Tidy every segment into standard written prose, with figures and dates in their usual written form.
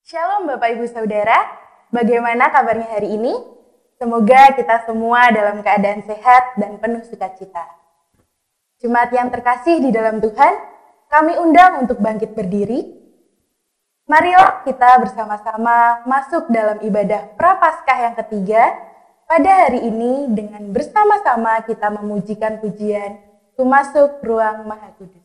Shalom Bapak Ibu Saudara, bagaimana kabarnya hari ini? Semoga kita semua dalam keadaan sehat dan penuh sukacita. Jemaat yang terkasih di dalam Tuhan, kami undang untuk bangkit berdiri. Marilah kita bersama-sama masuk dalam ibadah Prapaskah yang ketiga pada hari ini dengan bersama-sama kita memujikan pujian "Ku Masuk Ruang Maha Kudus".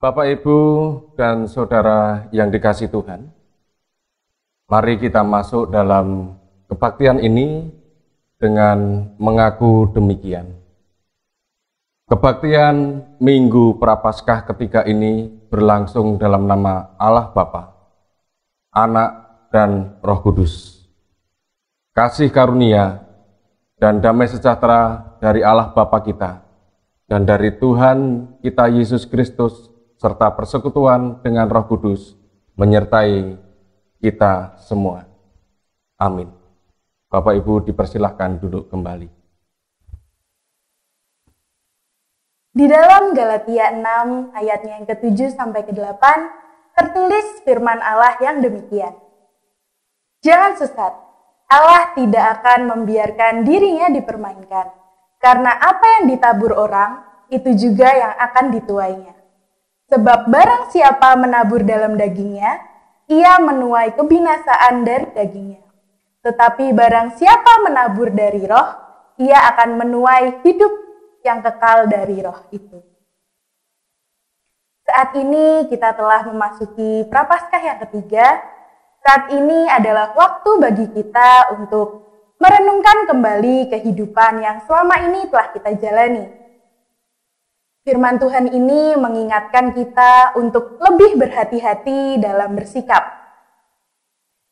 Bapak, Ibu, dan Saudara yang dikasihi Tuhan, mari kita masuk dalam kebaktian ini dengan mengaku demikian. Kebaktian Minggu Prapaskah ketiga ini berlangsung dalam nama Allah Bapa, Anak, dan Roh Kudus. Kasih karunia dan damai sejahtera dari Allah Bapa kita dan dari Tuhan kita Yesus Kristus serta persekutuan dengan Roh Kudus menyertai kita semua. Amin. Bapak Ibu dipersilahkan duduk kembali. Di dalam Galatia 6 ayatnya yang ke-7 sampai ke-8 tertulis firman Allah yang demikian. Jangan sesat, Allah tidak akan membiarkan dirinya dipermainkan, karena apa yang ditabur orang, itu juga yang akan dituainya. Sebab barang siapa menabur dalam dagingnya, ia menuai kebinasaan dari dagingnya. Tetapi barang siapa menabur dari roh, ia akan menuai hidup yang kekal dari roh itu. Saat ini kita telah memasuki Prapaskah yang ketiga. Saat ini adalah waktu bagi kita untuk merenungkan kembali kehidupan yang selama ini telah kita jalani. Firman Tuhan ini mengingatkan kita untuk lebih berhati-hati dalam bersikap.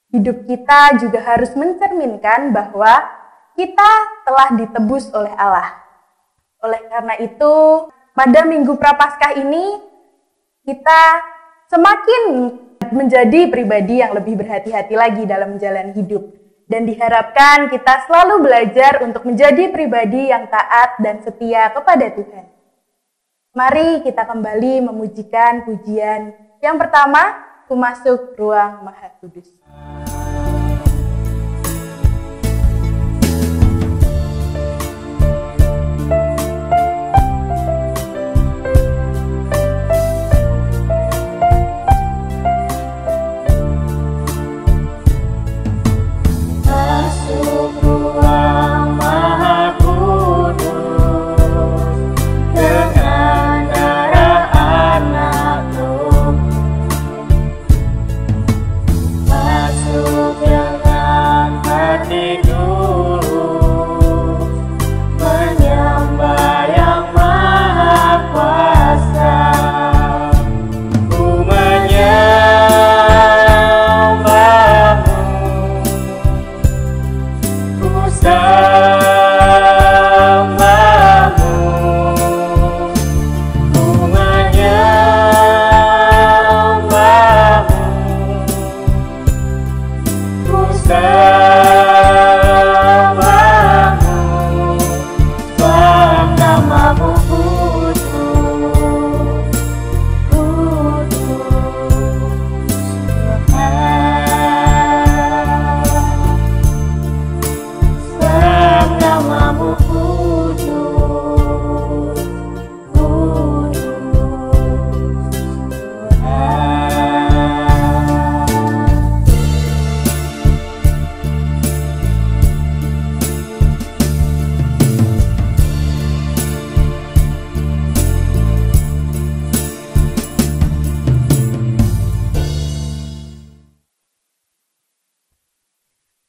Hidup kita juga harus mencerminkan bahwa kita telah ditebus oleh Allah. Oleh karena itu, pada Minggu Prapaskah ini, kita semakin menjadi pribadi yang lebih berhati-hati lagi dalam menjalani hidup. Dan diharapkan kita selalu belajar untuk menjadi pribadi yang taat dan setia kepada Tuhan. Mari kita kembali memujikan pujian yang pertama, "Ku Masuk Ruang Maha Kudus". Masuk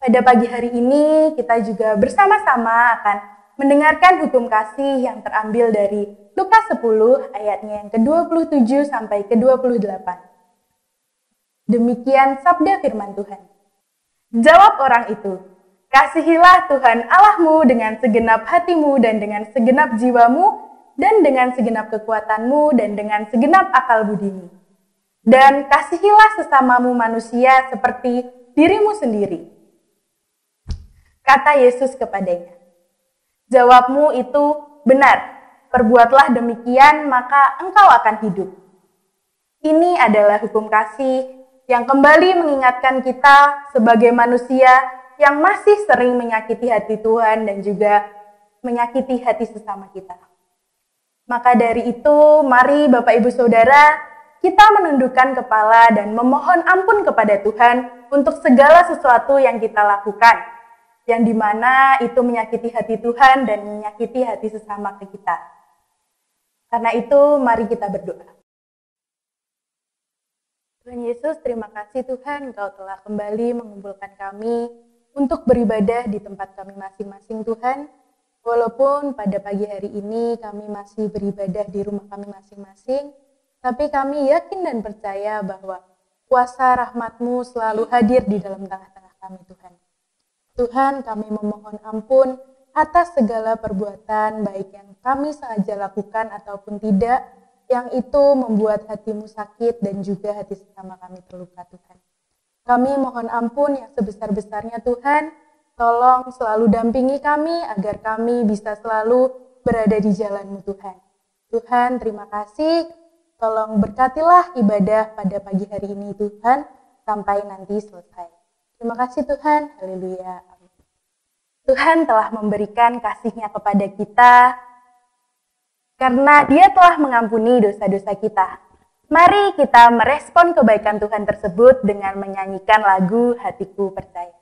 Pada pagi hari ini kita juga bersama-sama akan mendengarkan hukum kasih yang terambil dari Lukas 10 ayatnya yang ke-27 sampai ke-28. Demikian sabda firman Tuhan. Jawab orang itu, "Kasihilah Tuhan Allahmu dengan segenap hatimu dan dengan segenap jiwamu dan dengan segenap kekuatanmu dan dengan segenap akal budimu. Dan kasihilah sesamamu manusia seperti dirimu sendiri." Kata Yesus kepadanya, "Jawabmu itu benar. Perbuatlah demikian, maka engkau akan hidup." Ini adalah hukum kasih yang kembali mengingatkan kita sebagai manusia yang masih sering menyakiti hati Tuhan dan juga menyakiti hati sesama kita. Maka dari itu, mari Bapak Ibu Saudara, kita menundukkan kepala dan memohon ampun kepada Tuhan untuk segala sesuatu yang kita lakukan, yang dimana itu menyakiti hati Tuhan dan menyakiti hati sesama kita. Karena itu, mari kita berdoa. Tuhan Yesus, terima kasih Tuhan, Engkau telah kembali mengumpulkan kami untuk beribadah di tempat kami masing-masing Tuhan. Walaupun pada pagi hari ini kami masih beribadah di rumah kami masing-masing, tapi kami yakin dan percaya bahwa kuasa rahmat-Mu selalu hadir di dalam tengah-tengah kami Tuhan. Tuhan, kami memohon ampun atas segala perbuatan baik yang kami sengaja lakukan ataupun tidak, yang itu membuat hati-Mu sakit dan juga hati sesama kami terluka Tuhan. Kami mohon ampun yang sebesar-besarnya Tuhan, tolong selalu dampingi kami agar kami bisa selalu berada di jalan-Mu Tuhan. Tuhan, terima kasih, tolong berkatilah ibadah pada pagi hari ini Tuhan, sampai nanti selesai. Terima kasih Tuhan, haleluya, amin. Tuhan telah memberikan kasih-Nya kepada kita, karena Dia telah mengampuni dosa-dosa kita. Mari kita merespon kebaikan Tuhan tersebut dengan menyanyikan lagu Hatiku Percaya.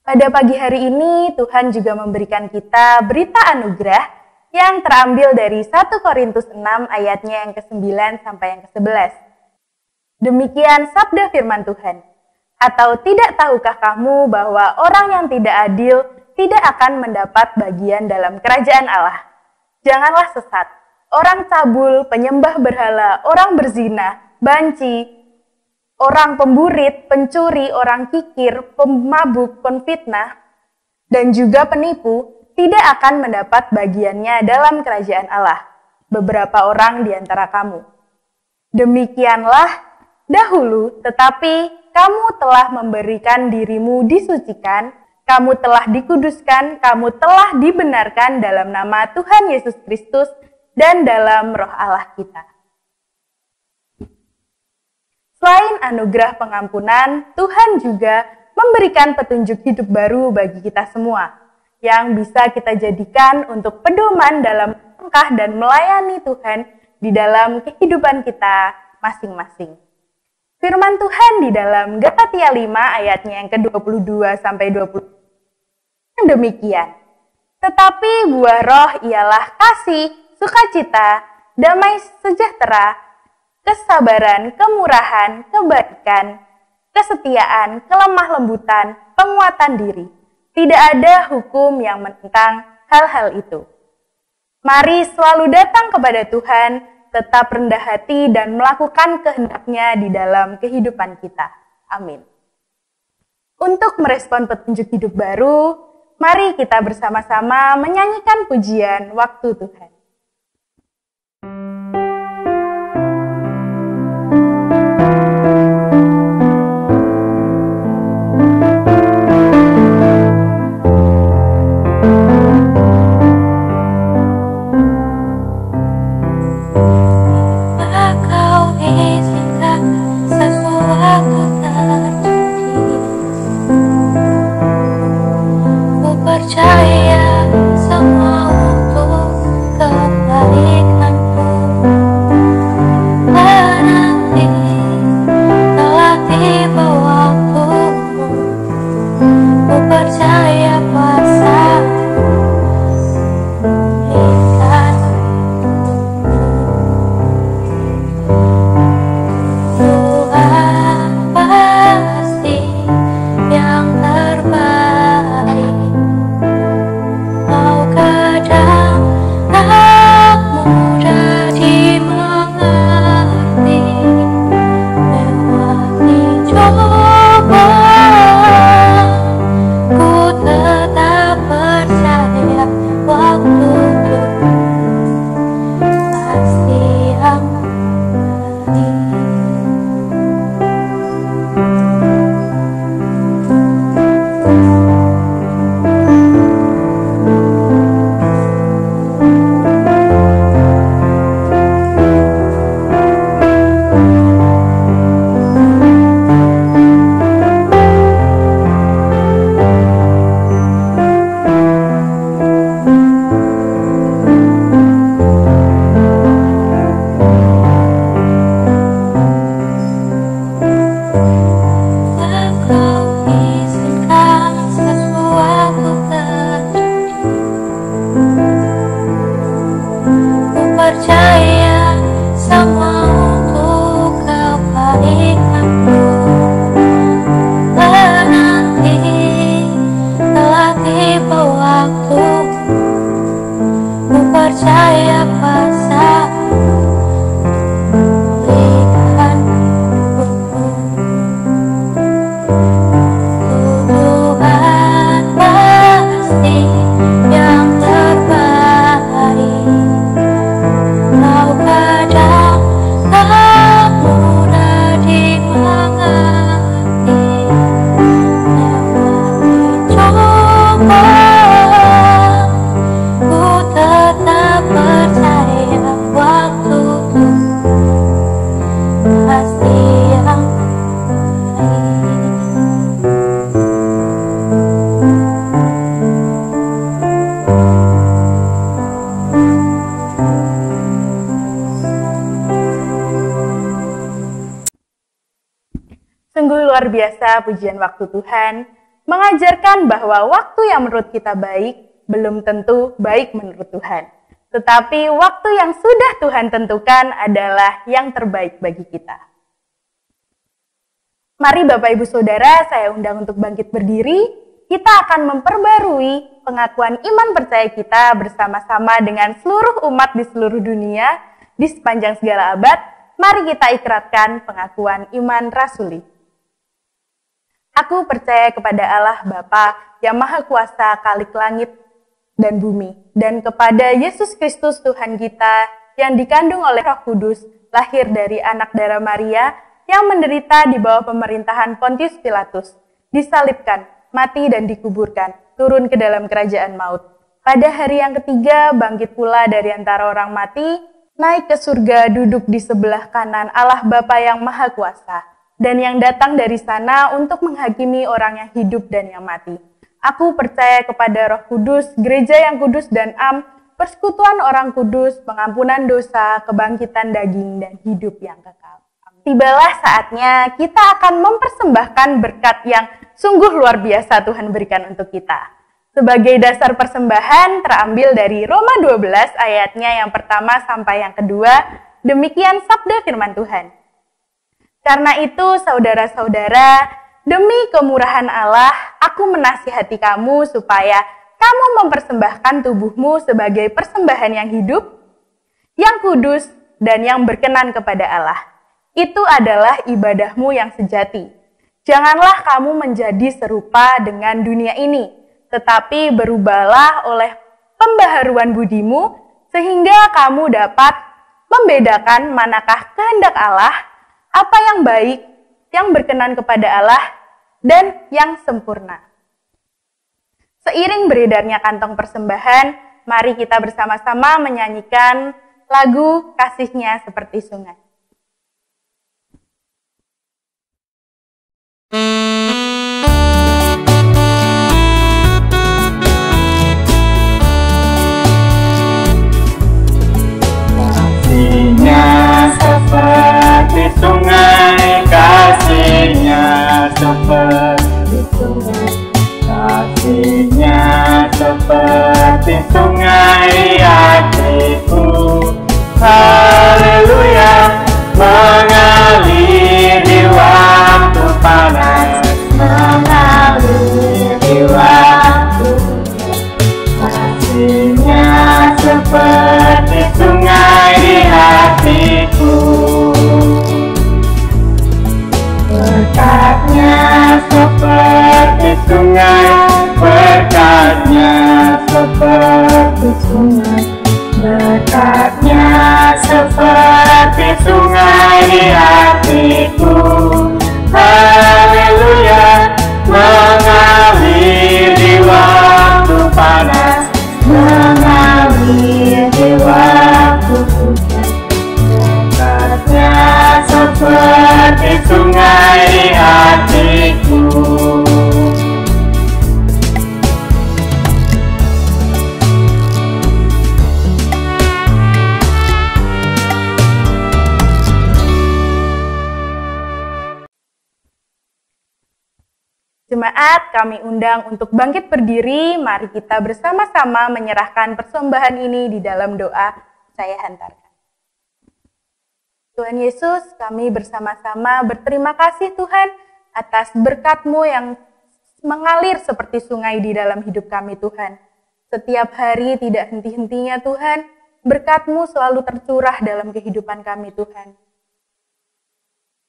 Pada pagi hari ini, Tuhan juga memberikan kita berita anugerah yang terambil dari 1 Korintus 6 ayatnya yang ke-9 sampai yang ke-11. Demikian sabda firman Tuhan. Atau tidak tahukah kamu bahwa orang yang tidak adil tidak akan mendapat bagian dalam kerajaan Allah? Janganlah sesat. Orang cabul, penyembah berhala, orang berzina, banci, orang pemburit, pencuri, orang kikir, pemabuk, penfitnah, dan juga penipu tidak akan mendapat bagiannya dalam kerajaan Allah. Beberapa orang di antara kamu. Demikianlah dahulu, tetapi kamu telah memberikan dirimu disucikan, kamu telah dikuduskan, kamu telah dibenarkan dalam nama Tuhan Yesus Kristus dan dalam Roh Allah kita. Selain anugerah pengampunan, Tuhan juga memberikan petunjuk hidup baru bagi kita semua, yang bisa kita jadikan untuk pedoman dalam langkah dan melayani Tuhan di dalam kehidupan kita masing-masing. Firman Tuhan di dalam Galatia 5 ayatnya yang ke-22 sampai 20 demikian. Tetapi buah roh ialah kasih, sukacita, damai sejahtera, kesabaran, kemurahan, kebaikan, kesetiaan, kelemah lembutan, penguatan diri. Tidak ada hukum yang menentang hal-hal itu. Mari selalu datang kepada Tuhan, tetap rendah hati dan melakukan kehendak-Nya di dalam kehidupan kita. Amin. Untuk merespon petunjuk hidup baru, mari kita bersama-sama menyanyikan pujian waktu Tuhan. Sungguh luar biasa pujian waktu Tuhan, mengajarkan bahwa waktu yang menurut kita baik, belum tentu baik menurut Tuhan. Tetapi waktu yang sudah Tuhan tentukan adalah yang terbaik bagi kita. Mari Bapak Ibu Saudara, saya undang untuk bangkit berdiri. Kita akan memperbarui pengakuan iman percaya kita bersama-sama dengan seluruh umat di seluruh dunia di sepanjang segala abad. Mari kita ikrarkan pengakuan iman rasuli. Aku percaya kepada Allah Bapa yang Maha Kuasa Khalik langit dan bumi, dan kepada Yesus Kristus Tuhan kita yang dikandung oleh Roh Kudus, lahir dari anak darah Maria, yang menderita di bawah pemerintahan Pontius Pilatus, disalibkan, mati dan dikuburkan, turun ke dalam kerajaan maut. Pada hari yang ketiga, bangkit pula dari antara orang mati, naik ke surga, duduk di sebelah kanan Allah Bapa yang Maha Kuasa, dan yang datang dari sana untuk menghakimi orang yang hidup dan yang mati. Aku percaya kepada Roh Kudus, gereja yang kudus dan am, persekutuan orang kudus, pengampunan dosa, kebangkitan daging, dan hidup yang kekal. Tibalah saatnya kita akan mempersembahkan berkat yang sungguh luar biasa Tuhan berikan untuk kita. Sebagai dasar persembahan terambil dari Roma 12 ayatnya yang pertama sampai yang kedua, demikian sabda firman Tuhan. Karena itu saudara-saudara, demi kemurahan Allah, aku menasihati kamu supaya kamu mempersembahkan tubuhmu sebagai persembahan yang hidup, yang kudus, dan yang berkenan kepada Allah. Itu adalah ibadahmu yang sejati. Janganlah kamu menjadi serupa dengan dunia ini, tetapi berubahlah oleh pembaharuan budimu, sehingga kamu dapat membedakan manakah kehendak Allah, apa yang baik, yang berkenan kepada Allah, dan yang sempurna. Seiring beredarnya kantong persembahan, mari kita bersama-sama menyanyikan lagu Kasih-Nya Seperti Sungai. Seperti sungai, kasih-Nya seperti sungai, kasih-Nya seperti sungai hatiku. Haleluya, mengalir di waktu panas, mengalir di waktu. Kasih-Nya seperti sungai di hatiku. Berkat-Nya seperti sungai, berkat-Nya seperti sungai, berkat-Nya seperti sungai di hatiku. Haleluya, mengalir di waktu panas, mengalir di waktu hujan. Berkat-Nya seperti sungai di hatiku. Jemaat, kami undang untuk bangkit berdiri. Mari kita bersama-sama menyerahkan persembahan ini di dalam doa. Saya hantarkan. Tuhan Yesus, kami bersama-sama berterima kasih Tuhan atas berkat-Mu yang mengalir seperti sungai di dalam hidup kami Tuhan. Setiap hari tidak henti-hentinya Tuhan, berkat-Mu selalu tercurah dalam kehidupan kami Tuhan.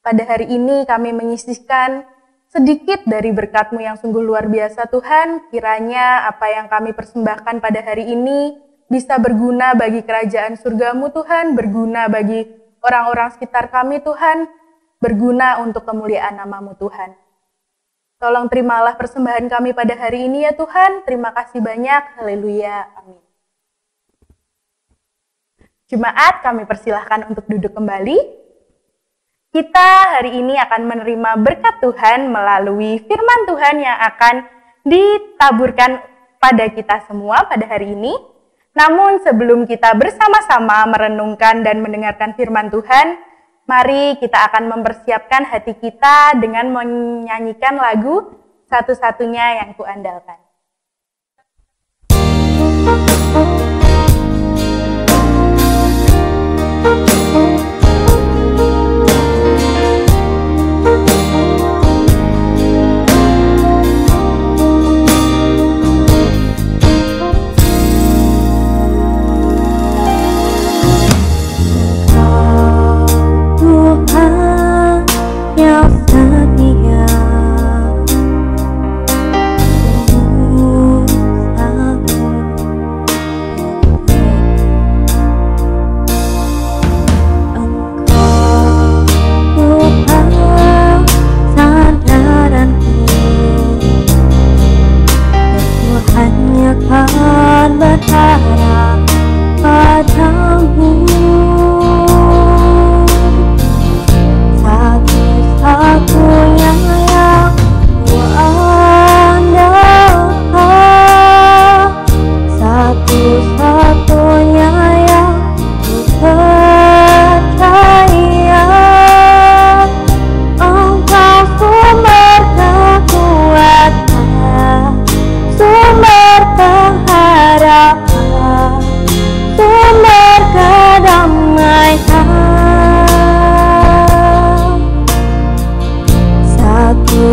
Pada hari ini kami menyisihkan sedikit dari berkat-Mu yang sungguh luar biasa Tuhan, kiranya apa yang kami persembahkan pada hari ini bisa berguna bagi kerajaan surga-Mu Tuhan, berguna bagi orang-orang sekitar kami Tuhan, berguna untuk kemuliaan nama-Mu Tuhan. Tolong terimalah persembahan kami pada hari ini ya Tuhan, terima kasih banyak, haleluya, amin. Jemaat, kami persilahkan untuk duduk kembali. Kita hari ini akan menerima berkat Tuhan melalui firman Tuhan yang akan ditaburkan pada kita semua pada hari ini. Namun sebelum kita bersama-sama merenungkan dan mendengarkan firman Tuhan, mari kita akan mempersiapkan hati kita dengan menyanyikan lagu Satu-Satunya Yang Kuandalkan.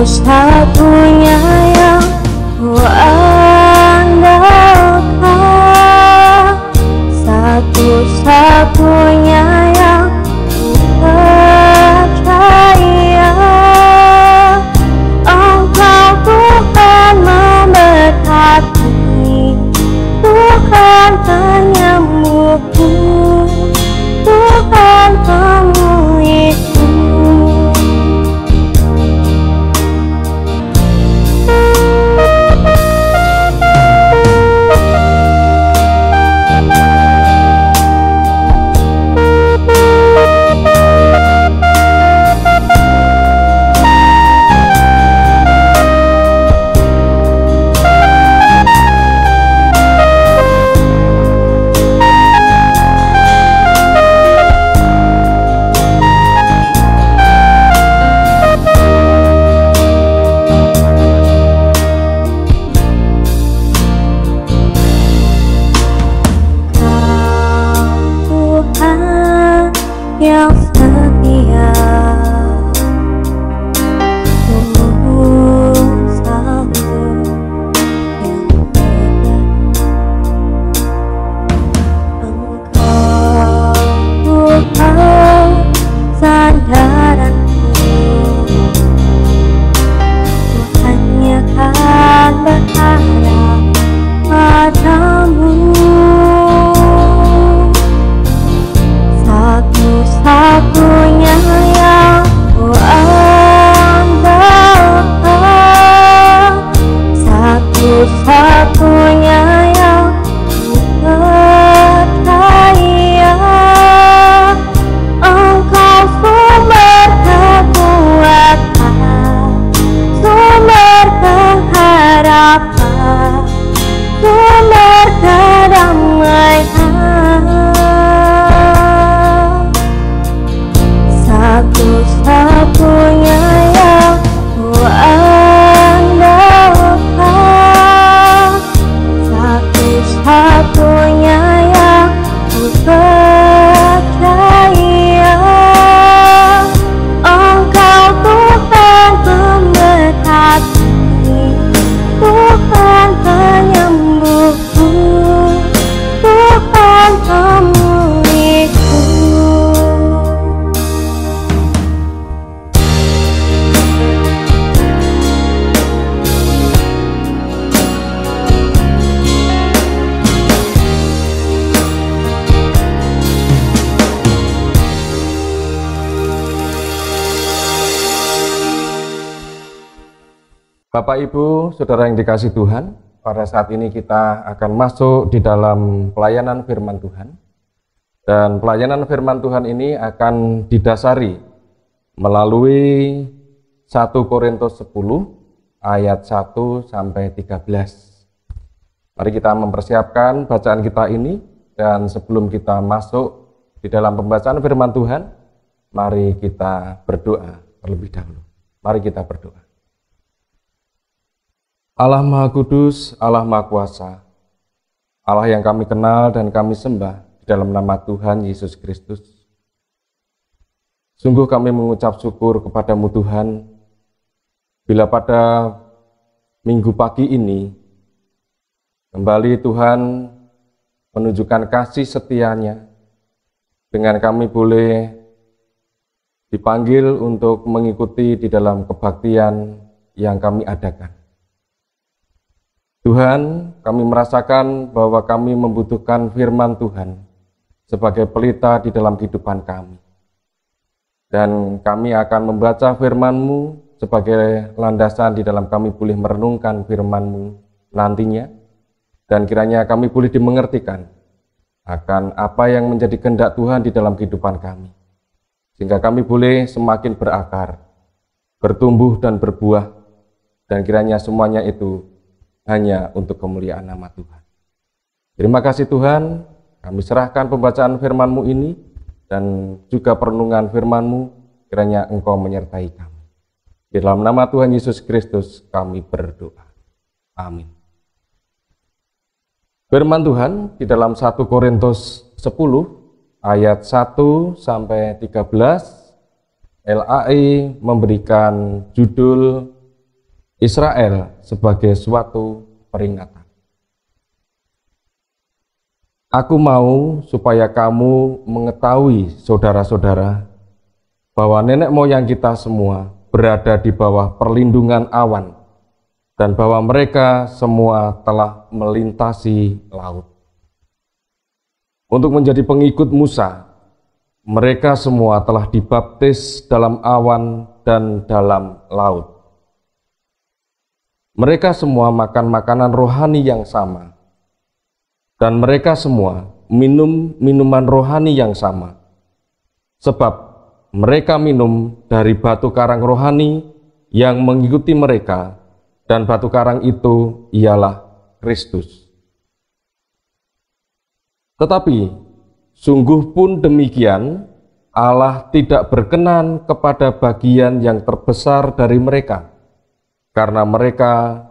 satu-satunya yang ku andalkan, satu-satunya yang ku percaya. Engkau Tuhan memberkati, Tuhan penyembuhku, Tuhan pemulihku. Yang setia, usahamu yang hebat. Engkau Tuhan sandaranku, ku hanya kan berharap padamu. Satu-satunya yang ku andalkan, satu-satunya yang ku percaya. Engkau sumber kekuatan, sumber pengharapan, sumber kedamaian. Satu-satunya yang ku andalkan, satu-satunya yang ku percaya. Engkau Tuhan memberkati, Tuhan penyembuhku, Tuhan pemulihku. Bapak, Ibu, Saudara yang dikasihi Tuhan, pada saat ini kita akan masuk di dalam pelayanan firman Tuhan. Dan pelayanan firman Tuhan ini akan didasari melalui 1 Korintus 10 ayat 1 sampai 13. Mari kita mempersiapkan bacaan kita ini, dan sebelum kita masuk di dalam pembacaan firman Tuhan, mari kita berdoa terlebih dahulu. Mari kita berdoa. Allah Maha Kudus, Allah Maha Kuasa, Allah yang kami kenal dan kami sembah di dalam nama Tuhan Yesus Kristus. Sungguh kami mengucap syukur kepadamu Tuhan, bila pada minggu pagi ini, kembali Tuhan menunjukkan kasih setianya, dengan kami boleh dipanggil untuk mengikuti di dalam kebaktian yang kami adakan. Tuhan, kami merasakan bahwa kami membutuhkan firman Tuhan sebagai pelita di dalam kehidupan kami. Dan kami akan membaca firman-Mu sebagai landasan di dalam kami boleh merenungkan firman-Mu nantinya. Dan kiranya kami boleh dimengertikan akan apa yang menjadi kehendak Tuhan di dalam kehidupan kami. Sehingga kami boleh semakin berakar, bertumbuh dan berbuah. Dan kiranya semuanya itu hanya untuk kemuliaan nama Tuhan. Terima kasih Tuhan, kami serahkan pembacaan firman-Mu ini dan juga perenungan firman-Mu, kiranya Engkau menyertai kami. Di dalam nama Tuhan Yesus Kristus kami berdoa. Amin. Firman Tuhan di dalam 1 Korintus 10 ayat 1 sampai 13, LAI memberikan judul Israel sebagai suatu peringatan. Aku mau supaya kamu mengetahui, saudara-saudara, bahwa nenek moyang kita semua berada di bawah perlindungan awan dan bahwa mereka semua telah melintasi laut. Untuk menjadi pengikut Musa, mereka semua telah dibaptis dalam awan dan dalam laut. Mereka semua makan makanan rohani yang sama, dan mereka semua minum minuman rohani yang sama, sebab mereka minum dari batu karang rohani yang mengikuti mereka, dan batu karang itu ialah Kristus. Tetapi sungguh pun demikian, Allah tidak berkenan kepada bagian yang terbesar dari mereka, karena mereka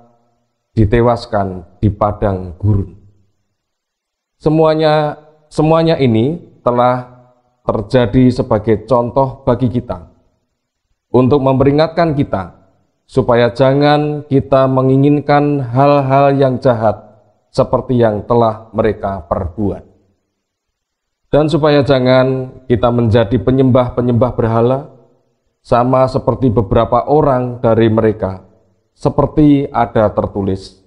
ditewaskan di padang gurun. Semuanya ini telah terjadi sebagai contoh bagi kita, untuk memperingatkan kita, supaya jangan kita menginginkan hal-hal yang jahat seperti yang telah mereka perbuat. Dan supaya jangan kita menjadi penyembah-penyembah berhala, sama seperti beberapa orang dari mereka, seperti ada tertulis,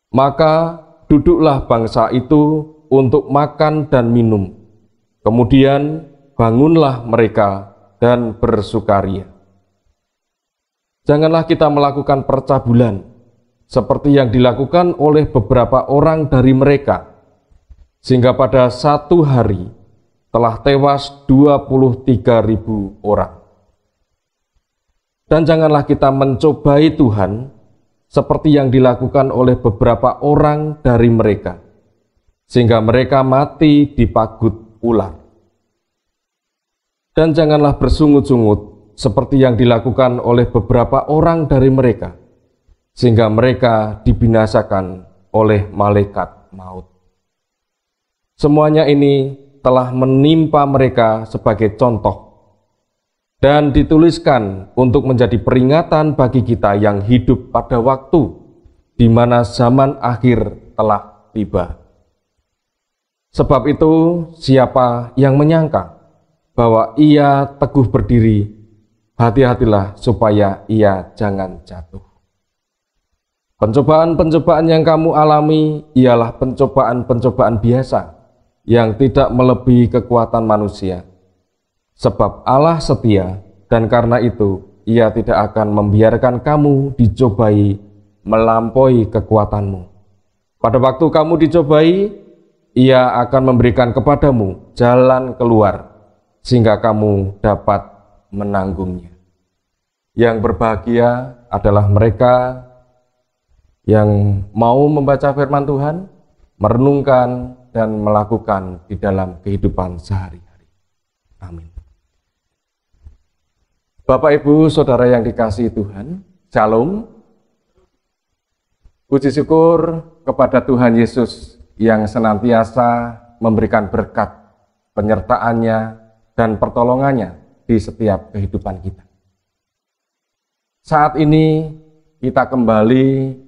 maka duduklah bangsa itu untuk makan dan minum, kemudian bangunlah mereka dan bersukaria. Janganlah kita melakukan percabulan, seperti yang dilakukan oleh beberapa orang dari mereka, sehingga pada satu hari telah tewas 23.000 orang. Dan janganlah kita mencobai Tuhan, seperti yang dilakukan oleh beberapa orang dari mereka, sehingga mereka mati dipagut ular. Dan janganlah bersungut-sungut, seperti yang dilakukan oleh beberapa orang dari mereka, sehingga mereka dibinasakan oleh malaikat maut. Semuanya ini telah menimpa mereka sebagai contoh dan dituliskan untuk menjadi peringatan bagi kita yang hidup pada waktu di mana zaman akhir telah tiba. Sebab itu, siapa yang menyangka bahwa ia teguh berdiri, hati-hatilah supaya ia jangan jatuh. Pencobaan-pencobaan yang kamu alami ialah pencobaan-pencobaan biasa yang tidak melebihi kekuatan manusia. Sebab Allah setia, dan karena itu Ia tidak akan membiarkan kamu dicobai melampaui kekuatanmu. Pada waktu kamu dicobai, Ia akan memberikan kepadamu jalan keluar, sehingga kamu dapat menanggungnya. Yang berbahagia adalah mereka yang mau membaca firman Tuhan, merenungkan dan melakukan di dalam kehidupan sehari-hari. Amin. Bapak, Ibu, Saudara yang dikasihi Tuhan, Shalom. Puji syukur kepada Tuhan Yesus yang senantiasa memberikan berkat, penyertaannya, dan pertolongannya di setiap kehidupan kita. Saat ini kita kembali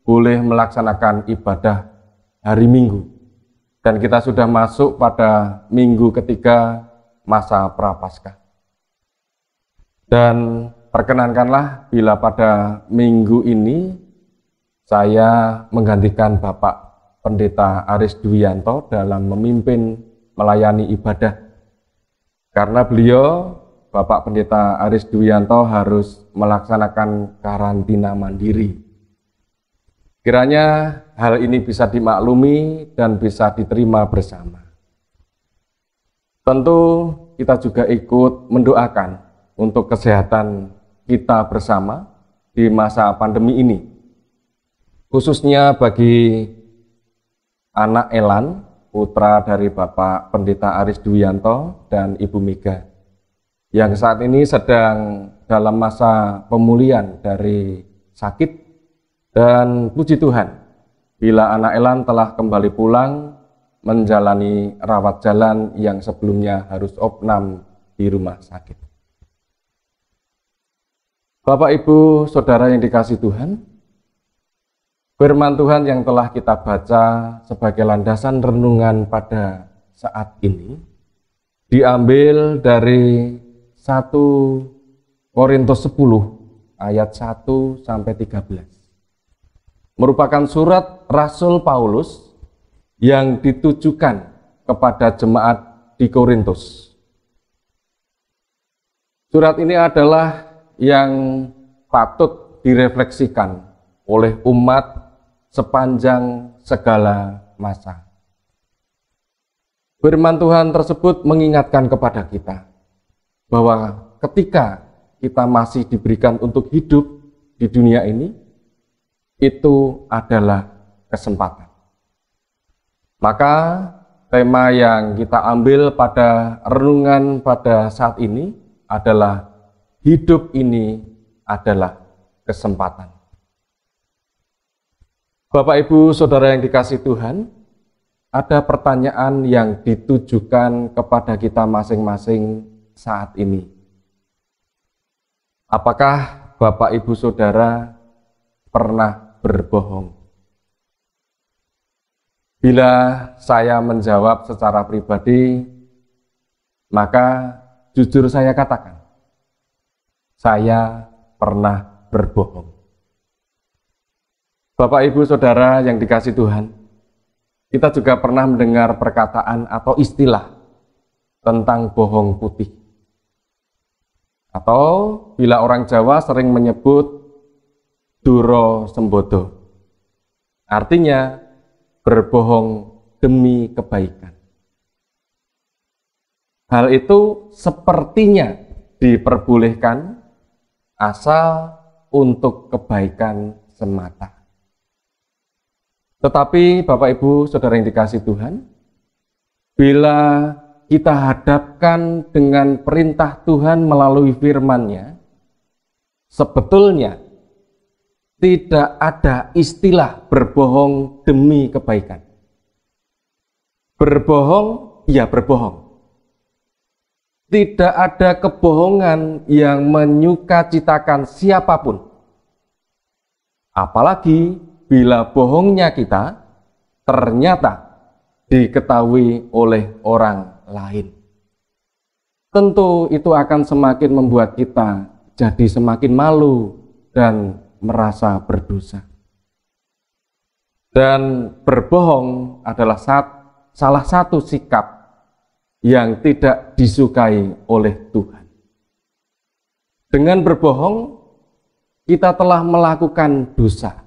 boleh melaksanakan ibadah hari Minggu, dan kita sudah masuk pada minggu ketiga masa Prapaskah. Dan perkenankanlah bila pada minggu ini saya menggantikan Bapak Pendeta Aris Dwianto dalam memimpin melayani ibadah. Karena beliau, Bapak Pendeta Aris Dwianto, harus melaksanakan karantina mandiri. Kiranya hal ini bisa dimaklumi dan bisa diterima bersama. Tentu kita juga ikut mendoakan untuk kesehatan kita bersama di masa pandemi ini. Khususnya bagi anak Elan, putra dari Bapak Pendeta Aris Dwianto dan Ibu Mega, yang saat ini sedang dalam masa pemulihan dari sakit. Dan puji Tuhan, bila anak Elan telah kembali pulang menjalani rawat jalan yang sebelumnya harus opnam di rumah sakit. Bapak, Ibu, Saudara yang dikasihi Tuhan, firman Tuhan yang telah kita baca sebagai landasan renungan pada saat ini diambil dari 1 Korintus 10 ayat 1 sampai 13. Merupakan surat Rasul Paulus yang ditujukan kepada jemaat di Korintus. Surat ini adalah yang patut direfleksikan oleh umat sepanjang segala masa. Firman Tuhan tersebut mengingatkan kepada kita bahwa ketika kita masih diberikan untuk hidup di dunia ini, itu adalah kesempatan. Maka tema yang kita ambil pada renungan pada saat ini adalah hidup ini adalah kesempatan. Bapak, Ibu, Saudara yang dikasihi Tuhan, ada pertanyaan yang ditujukan kepada kita masing-masing saat ini. Apakah Bapak, Ibu, Saudara pernah berbohong? Bila saya menjawab secara pribadi, maka jujur saya katakan, saya pernah berbohong. Bapak, Ibu, Saudara yang dikasihi Tuhan, kita juga pernah mendengar perkataan atau istilah tentang bohong putih. Atau bila orang Jawa sering menyebut duro sembodo. Artinya berbohong demi kebaikan. Hal itu sepertinya diperbolehkan asal untuk kebaikan semata. Tetapi Bapak, Ibu, Saudara yang dikasihi Tuhan, bila kita hadapkan dengan perintah Tuhan melalui firman-Nya, sebetulnya tidak ada istilah berbohong demi kebaikan. Berbohong, ya berbohong. Tidak ada kebohongan yang menyukacitakan siapapun. Apalagi bila bohongnya kita ternyata diketahui oleh orang lain. Tentu itu akan semakin membuat kita jadi semakin malu dan merasa berdosa. Dan berbohong adalah salah satu sikap yang tidak disukai oleh Tuhan. Dengan berbohong, kita telah melakukan dosa.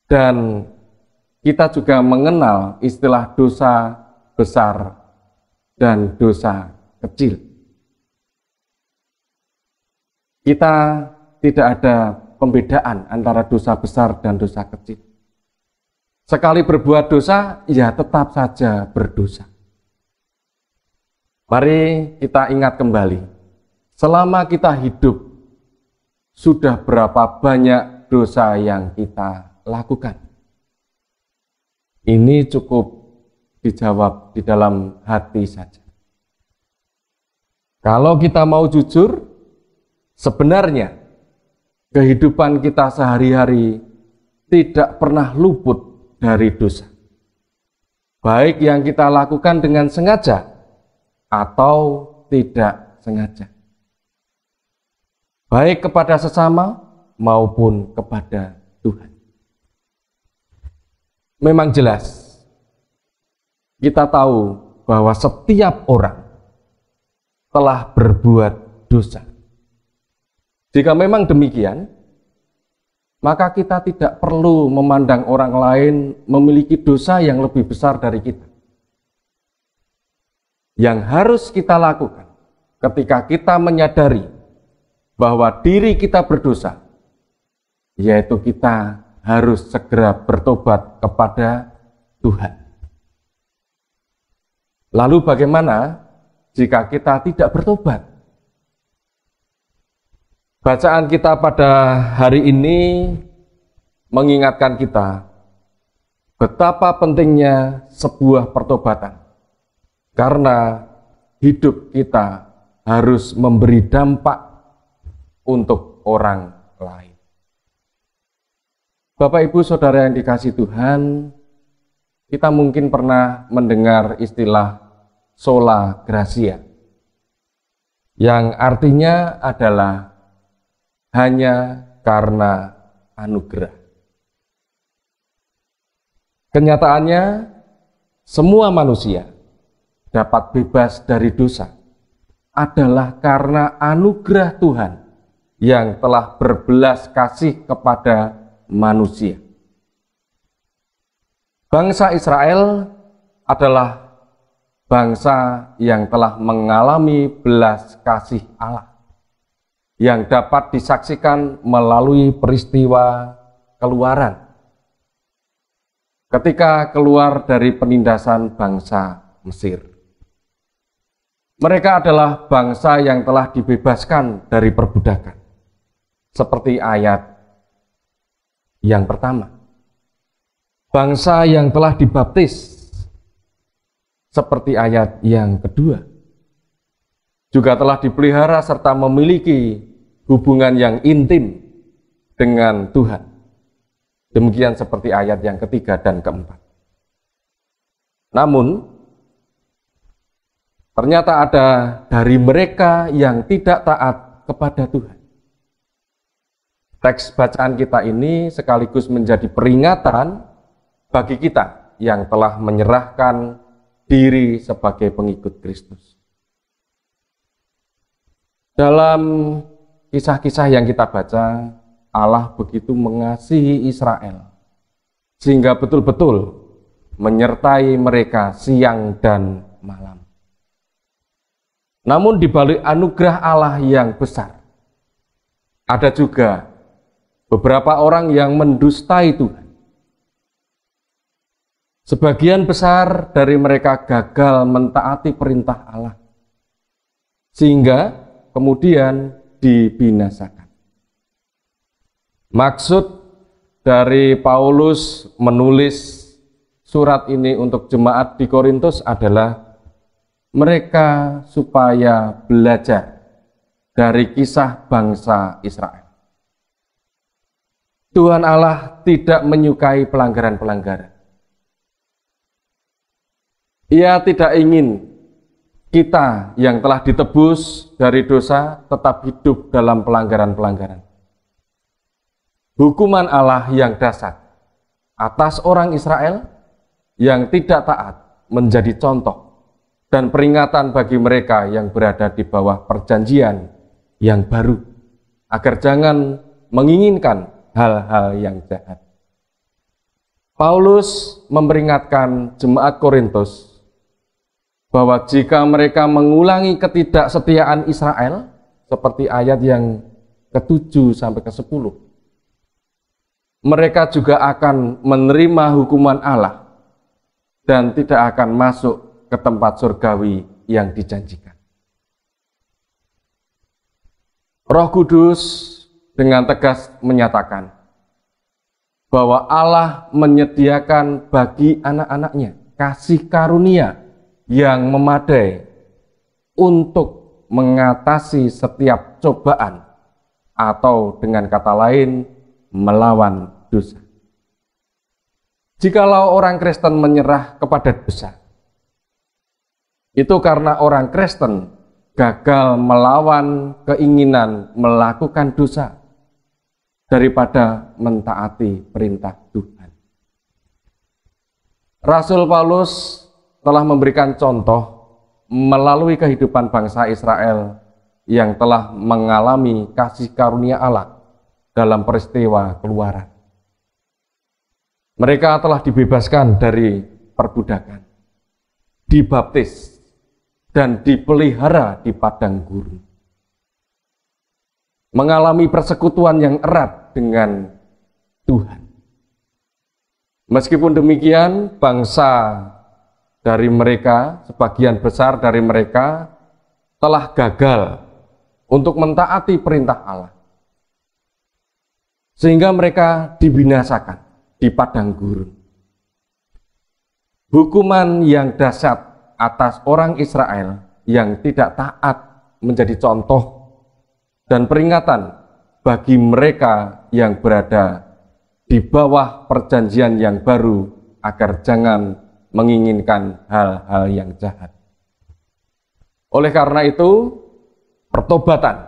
Dan kita juga mengenal istilah dosa besar dan dosa kecil. Kita tidak ada pembedaan antara dosa besar dan dosa kecil. Sekali berbuat dosa, ya tetap saja berdosa. Mari kita ingat kembali, selama kita hidup, sudah berapa banyak dosa yang kita lakukan? Ini cukup dijawab di dalam hati saja. Kalau kita mau jujur, sebenarnya kehidupan kita sehari-hari tidak pernah luput dari dosa. Baik yang kita lakukan dengan sengaja atau tidak sengaja. Baik kepada sesama maupun kepada Tuhan. Memang jelas, kita tahu bahwa setiap orang telah berbuat dosa. Jika memang demikian, maka kita tidak perlu memandang orang lain memiliki dosa yang lebih besar dari kita. Yang harus kita lakukan ketika kita menyadari bahwa diri kita berdosa, yaitu kita harus segera bertobat kepada Tuhan. Lalu bagaimana jika kita tidak bertobat? Bacaan kita pada hari ini mengingatkan kita betapa pentingnya sebuah pertobatan. Karena hidup kita harus memberi dampak untuk orang lain. Bapak, Ibu, Saudara yang dikasihi Tuhan, kita mungkin pernah mendengar istilah sola gratia, yang artinya adalah hanya karena anugerah. Kenyataannya, semua manusia dapat bebas dari dosa adalah karena anugerah Tuhan yang telah berbelas kasih kepada manusia. Bangsa Israel adalah bangsa yang telah mengalami belas kasih Allah yang dapat disaksikan melalui peristiwa keluaran. Ketika keluar dari penindasan bangsa Mesir, mereka adalah bangsa yang telah dibebaskan dari perbudakan. Seperti ayat yang pertama, bangsa yang telah dibaptis, seperti ayat yang kedua, juga telah dipelihara serta memiliki hubungan yang intim dengan Tuhan. Demikian seperti ayat yang ketiga dan keempat. Namun, ternyata ada dari mereka yang tidak taat kepada Tuhan. Teks bacaan kita ini sekaligus menjadi peringatan bagi kita yang telah menyerahkan diri sebagai pengikut Kristus. Dalam kisah-kisah yang kita baca, Allah begitu mengasihi Israel sehingga betul-betul menyertai mereka siang dan malam. Namun di balik anugerah Allah yang besar, ada juga beberapa orang yang mendustai Tuhan. Sebagian besar dari mereka gagal mentaati perintah Allah, sehingga kemudian dibinasakan. Maksud dari Paulus menulis surat ini untuk jemaat di Korintus adalah mereka supaya belajar dari kisah bangsa Israel. Tuhan Allah tidak menyukai pelanggaran-pelanggaran. Ia tidak ingin kita yang telah ditebus dari dosa tetap hidup dalam pelanggaran-pelanggaran. Hukuman Allah yang dahsyat atas orang Israel yang tidak taat menjadi contoh dan peringatan bagi mereka yang berada di bawah perjanjian yang baru, agar jangan menginginkan hal-hal yang jahat. Paulus memperingatkan jemaat Korintus bahwa jika mereka mengulangi ketidaksetiaan Israel, seperti ayat yang ke-7 sampai ke-10, mereka juga akan menerima hukuman Allah dan tidak akan masuk ke tempat surgawi yang dijanjikan. Roh Kudus dengan tegas menyatakan bahwa Allah menyediakan bagi anak-anaknya kasih karunia yang memadai untuk mengatasi setiap cobaan, atau dengan kata lain, melawan dosa. Jikalau orang Kristen menyerah kepada dosa, itu karena orang Kristen gagal melawan keinginan melakukan dosa daripada mentaati perintah Tuhan. Rasul Paulus telah memberikan contoh melalui kehidupan bangsa Israel yang telah mengalami kasih karunia Allah dalam peristiwa keluaran. Mereka telah dibebaskan dari perbudakan, dibaptis, dan dipelihara di padang gurun. Mengalami persekutuan yang erat dengan Tuhan. Meskipun demikian, bangsa dari mereka, sebagian besar dari mereka telah gagal untuk mentaati perintah Allah, sehingga mereka dibinasakan di padang gurun. Hukuman yang dahsyat atas orang Israel yang tidak taat menjadi contoh dan peringatan bagi mereka yang berada di bawah perjanjian yang baru agar jangan menginginkan hal-hal yang jahat. Oleh karena itu, pertobatan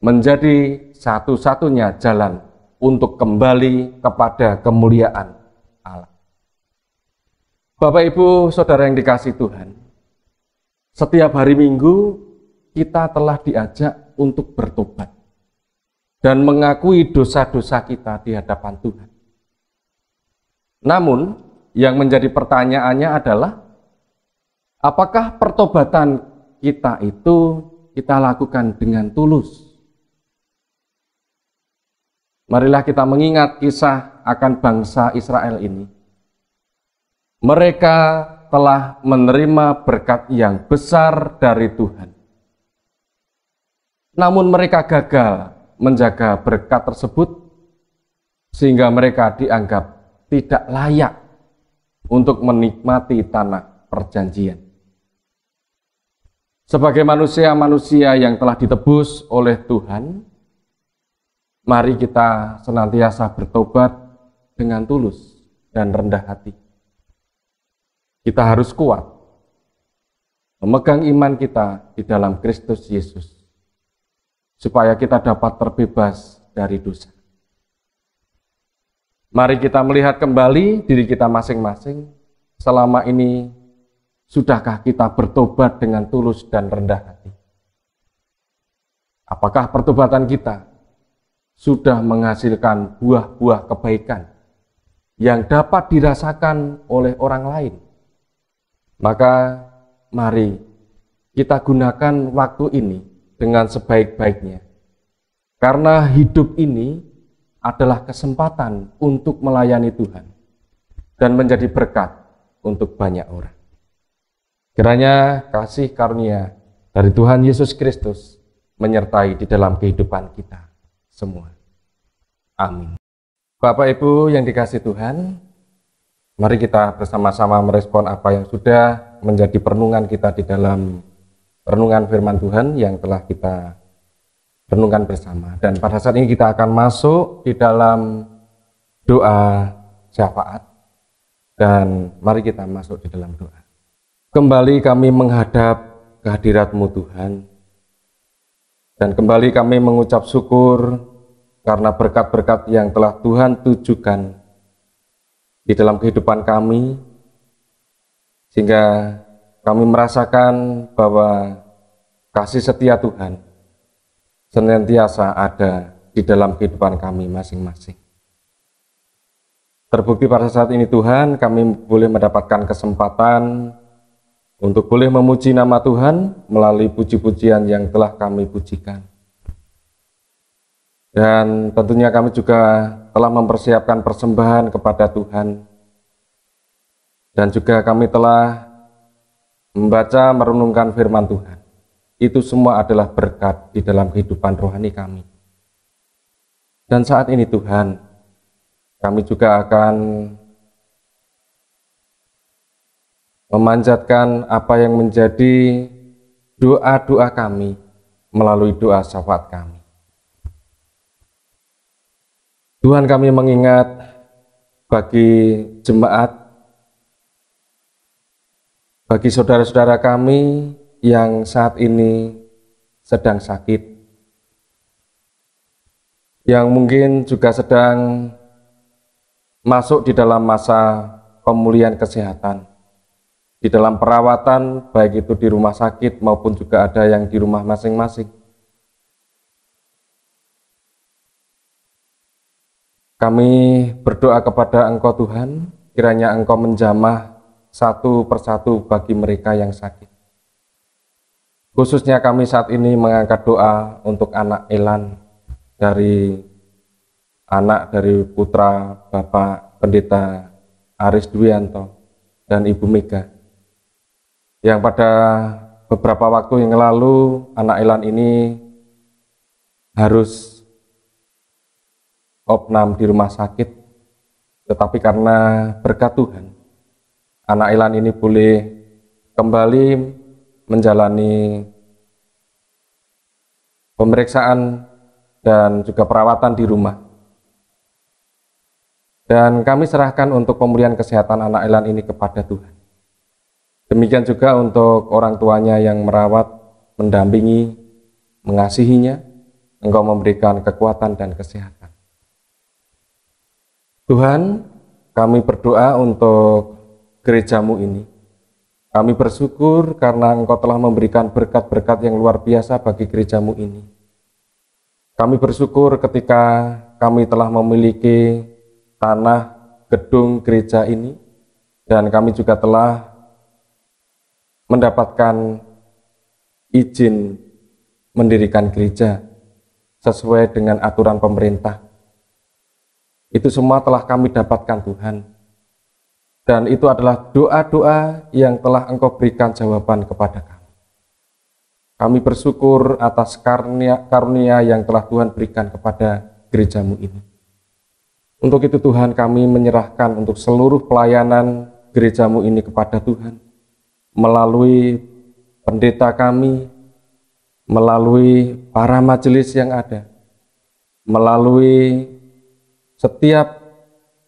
menjadi satu-satunya jalan untuk kembali kepada kemuliaan Allah. Bapak, Ibu, Saudara yang dikasihi Tuhan, setiap hari Minggu kita telah diajak untuk bertobat dan mengakui dosa-dosa kita di hadapan Tuhan. Namun, yang menjadi pertanyaannya adalah, apakah pertobatan kita itu kita lakukan dengan tulus? Marilah kita mengingat kisah akan bangsa Israel ini. Mereka telah menerima berkat yang besar dari Tuhan. Namun mereka gagal menjaga berkat tersebut, sehingga mereka dianggap tidak layak untuk menikmati tanah perjanjian. Sebagai manusia-manusia yang telah ditebus oleh Tuhan, mari kita senantiasa bertobat dengan tulus dan rendah hati. Kita harus kuat memegang iman kita di dalam Kristus Yesus, supaya kita dapat terbebas dari dosa. Mari kita melihat kembali diri kita masing-masing. Selama ini, sudahkah kita bertobat dengan tulus dan rendah hati? Apakah pertobatan kita sudah menghasilkan buah-buah kebaikan yang dapat dirasakan oleh orang lain? Maka mari kita gunakan waktu ini dengan sebaik-baiknya. Karena hidup ini adalah kesempatan untuk melayani Tuhan dan menjadi berkat untuk banyak orang. Kiranya kasih karunia dari Tuhan Yesus Kristus menyertai di dalam kehidupan kita semua. Amin. Bapak Ibu yang dikasihi Tuhan, mari kita bersama-sama merespon apa yang sudah menjadi perenungan kita di dalam renungan firman Tuhan yang telah kita renungkan bersama. Dan pada saat ini kita akan masuk di dalam doa syafaat. Dan mari kita masuk di dalam doa. Kembali kami menghadap kehadirat-Mu Tuhan. Dan kembali kami mengucap syukur karena berkat-berkat yang telah Tuhan tujukan di dalam kehidupan kami, sehingga kami merasakan bahwa kasih setia Tuhan senantiasa ada di dalam kehidupan kami masing-masing. Terbukti pada saat ini Tuhan, kami boleh mendapatkan kesempatan untuk boleh memuji nama Tuhan melalui puji-pujian yang telah kami pujikan. Dan tentunya kami juga telah mempersiapkan persembahan kepada Tuhan. Dan juga kami telah membaca, merenungkan firman Tuhan. Itu semua adalah berkat di dalam kehidupan rohani kami. Dan saat ini Tuhan, kami juga akan memanjatkan apa yang menjadi doa-doa kami melalui doa syafaat kami. Tuhan, kami mengingat bagi jemaat, bagi saudara-saudara kami yang saat ini sedang sakit, yang mungkin juga sedang masuk di dalam masa pemulihan kesehatan, di dalam perawatan, baik itu di rumah sakit maupun juga ada yang di rumah masing-masing. Kami berdoa kepada Engkau Tuhan, kiranya Engkau menjamah satu persatu bagi mereka yang sakit. Khususnya kami saat ini mengangkat doa untuk anak Elan, anak dari putra Bapak Pendeta Aris Dwianto dan Ibu Mega, yang pada beberapa waktu yang lalu anak Elan ini harus opnam di rumah sakit, tetapi karena berkat Tuhan, anak Elan ini boleh kembali menjalani pemeriksaan dan juga perawatan di rumah. Dan kami serahkan untuk pemulihan kesehatan anak Elan ini kepada Tuhan. Demikian juga untuk orang tuanya yang merawat, mendampingi, mengasihinya, Engkau memberikan kekuatan dan kesehatan. Tuhan, kami berdoa untuk gerejamu ini. Kami bersyukur karena Engkau telah memberikan berkat-berkat yang luar biasa bagi gerejamu ini. Kami bersyukur ketika kami telah memiliki tanah gedung gereja ini, dan kami juga telah mendapatkan izin mendirikan gereja sesuai dengan aturan pemerintah. Itu semua telah kami dapatkan Tuhan. Dan itu adalah doa-doa yang telah Engkau berikan jawaban kepada kami. Kami bersyukur atas karunia yang telah Tuhan berikan kepada gerejamu ini. Untuk itu Tuhan, kami menyerahkan untuk seluruh pelayanan gerejamu ini kepada Tuhan. Melalui pendeta kami, melalui para majelis yang ada, melalui setiap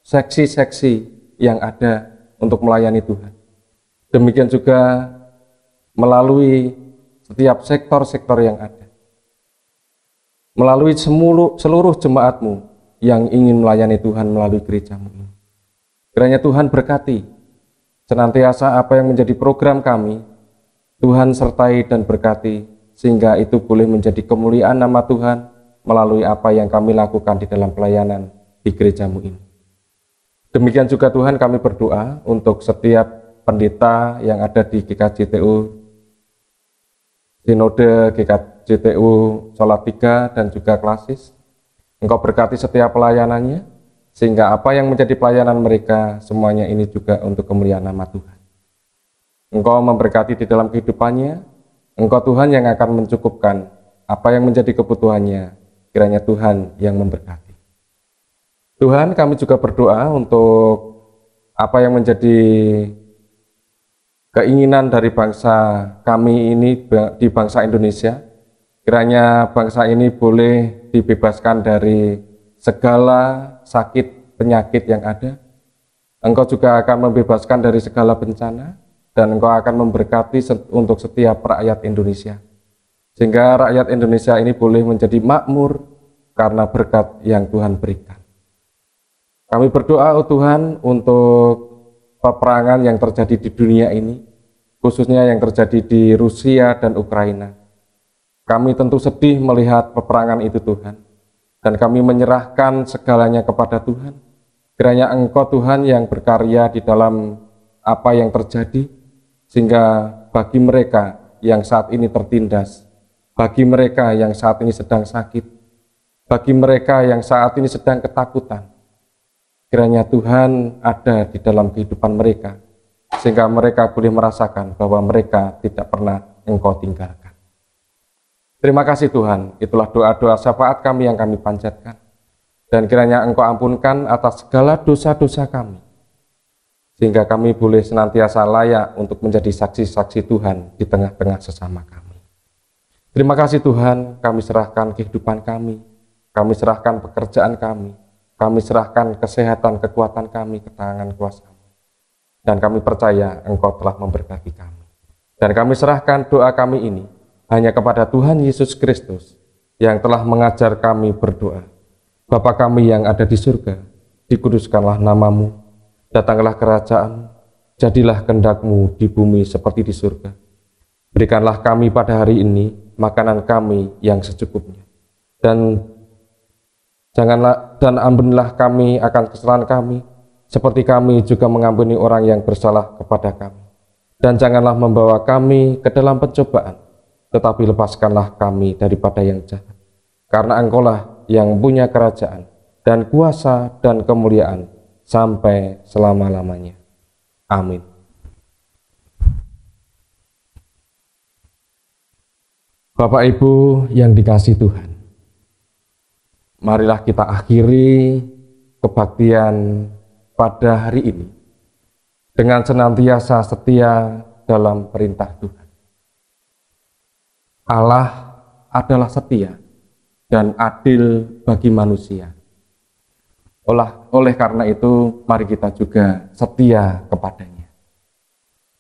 seksi-seksi yang ada untuk melayani Tuhan. Demikian juga melalui setiap sektor-sektor yang ada. Melalui seluruh jemaatmu yang ingin melayani Tuhan melalui gerejamu ini. Kiranya Tuhan berkati senantiasa apa yang menjadi program kami, Tuhan sertai dan berkati, sehingga itu boleh menjadi kemuliaan nama Tuhan melalui apa yang kami lakukan di dalam pelayanan di gerejamu ini. Demikian juga Tuhan, kami berdoa untuk setiap pendeta yang ada di GKJTU Sinode, GKJTU Salatiga, dan juga Klasis. Engkau berkati setiap pelayanannya, sehingga apa yang menjadi pelayanan mereka, semuanya ini juga untuk kemuliaan nama Tuhan. Engkau memberkati di dalam kehidupannya. Engkau Tuhan yang akan mencukupkan apa yang menjadi kebutuhannya, kiranya Tuhan yang memberkati. Tuhan, kami juga berdoa untuk apa yang menjadi keinginan dari bangsa kami ini di bangsa Indonesia. Kiranya bangsa ini boleh dibebaskan dari segala sakit penyakit yang ada. Engkau juga akan membebaskan dari segala bencana, dan Engkau akan memberkati untuk setiap rakyat Indonesia. Sehingga rakyat Indonesia ini boleh menjadi makmur karena berkat yang Tuhan berikan. Kami berdoa, oh Tuhan, untuk peperangan yang terjadi di dunia ini, khususnya yang terjadi di Rusia dan Ukraina. Kami tentu sedih melihat peperangan itu Tuhan, dan kami menyerahkan segalanya kepada Tuhan. Kiranya Engkau Tuhan yang berkarya di dalam apa yang terjadi, sehingga bagi mereka yang saat ini tertindas, bagi mereka yang saat ini sedang sakit, bagi mereka yang saat ini sedang ketakutan, kiranya Tuhan ada di dalam kehidupan mereka, sehingga mereka boleh merasakan bahwa mereka tidak pernah Engkau tinggalkan. Terima kasih Tuhan, itulah doa-doa syafaat kami yang kami panjatkan, dan kiranya Engkau ampunkan atas segala dosa-dosa kami, sehingga kami boleh senantiasa layak untuk menjadi saksi-saksi Tuhan di tengah-tengah sesama kami. Terima kasih Tuhan, kami serahkan kehidupan kami serahkan pekerjaan kami serahkan kesehatan, kekuatan kami ke tangan kuasa-Mu. Dan kami percaya Engkau telah memberkati kami. Dan kami serahkan doa kami ini hanya kepada Tuhan Yesus Kristus yang telah mengajar kami berdoa. Bapa kami yang ada di surga, dikuduskanlah nama-Mu. Datanglah kerajaan, jadilah kehendak-Mu di bumi seperti di surga. Berikanlah kami pada hari ini makanan kami yang secukupnya. Dan ampunilah kami akan kesalahan kami, seperti kami juga mengampuni orang yang bersalah kepada kami. Dan janganlah membawa kami ke dalam pencobaan, tetapi lepaskanlah kami daripada yang jahat. Karena Engkau-lah yang punya kerajaan, dan kuasa, dan kemuliaan, sampai selama-lamanya. Amin. Bapak Ibu yang dikasihi Tuhan, marilah kita akhiri kebaktian pada hari ini dengan senantiasa setia dalam perintah Tuhan. Allah adalah setia dan adil bagi manusia. Oleh karena itu, mari kita juga setia kepadanya.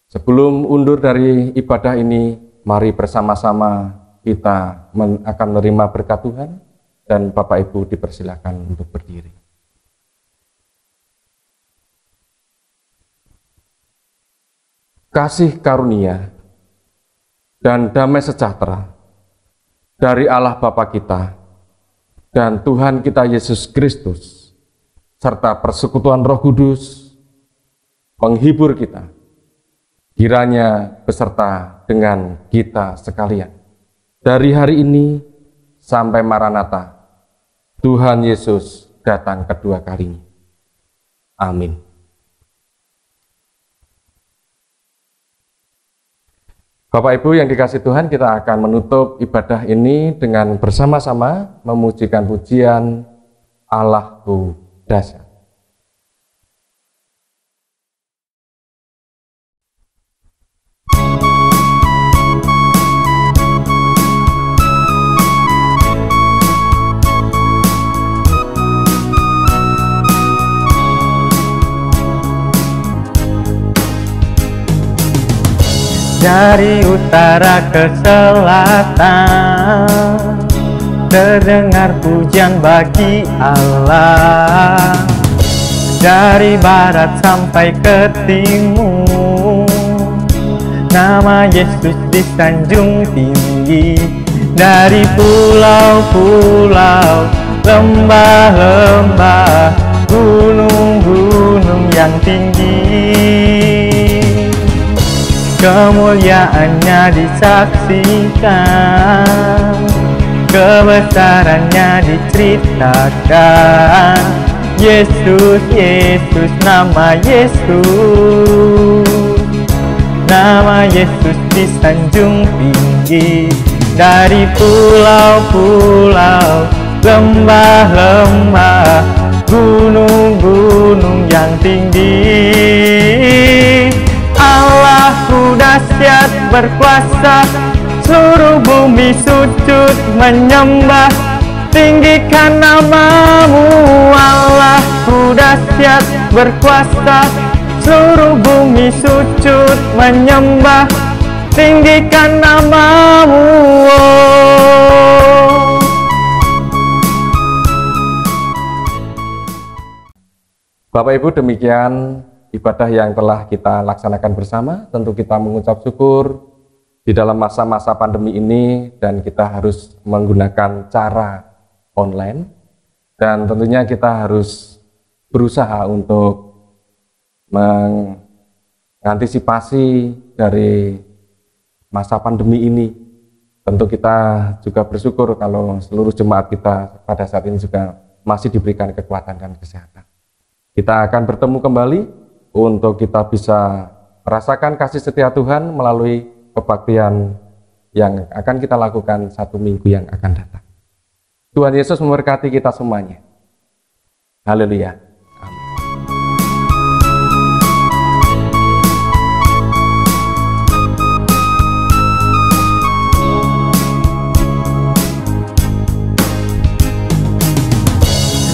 Sebelum undur dari ibadah ini, mari bersama-sama kita akan menerima berkat Tuhan, dan Bapak Ibu dipersilakan untuk berdiri. Kasih karunia dan damai sejahtera dari Allah Bapa kita dan Tuhan kita Yesus Kristus, serta persekutuan Roh Kudus, penghibur kita, kiranya beserta dengan kita sekalian. Dari hari ini sampai Maranatha, Tuhan Yesus datang kedua kalinya. Amin. Bapak Ibu yang dikasihi Tuhan, kita akan menutup ibadah ini dengan bersama-sama memujikan pujian Allahku dahsyat. Dari utara ke selatan, terdengar pujian bagi Allah. Dari barat sampai ke timur, nama Yesus disanjung tinggi. Dari pulau-pulau, lembah-lembah, gunung-gunung yang tinggi, kemuliaannya disaksikan, kebesarannya diceritakan. Yesus, Yesus, nama Yesus, nama Yesus disanjung tinggi. Dari pulau-pulau, lembah-lembah, gunung-gunung yang tinggi, Allahku dahsyat berkuasa, seluruh bumi sujud menyembah, tinggikan namamu. Allahku dahsyat berkuasa, seluruh bumi sujud menyembah, tinggikan namamu. Bapak Ibu, demikian ibadah yang telah kita laksanakan bersama. Tentu kita mengucap syukur di dalam masa-masa pandemi ini, dan kita harus menggunakan cara online, dan tentunya kita harus berusaha untuk mengantisipasi dari masa pandemi ini. Tentu kita juga bersyukur kalau seluruh jemaat kita pada saat ini juga masih diberikan kekuatan dan kesehatan. Kita akan bertemu kembali untuk kita bisa merasakan kasih setia Tuhan melalui kebaktian yang akan kita lakukan 1 minggu yang akan datang. Tuhan Yesus memberkati kita semuanya. Haleluya.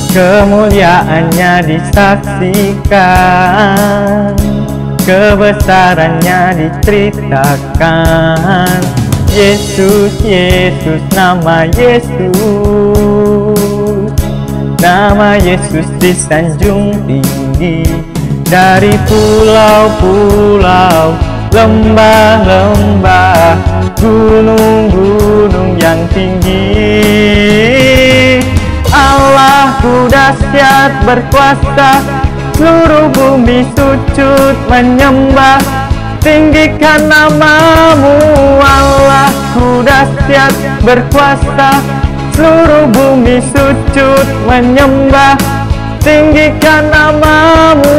Kemuliaannya disaksikan, kebesarannya diceritakan. Yesus, Yesus, nama Yesus, nama Yesus disanjung tinggi. Dari pulau-pulau, lembah-lembah, gunung-gunung yang tinggi, Allahku dahsyat berkuasa, seluruh bumi sujud menyembah, tinggikan namamu. Allahku dahsyat berkuasa, seluruh bumi sujud menyembah, tinggikan namamu.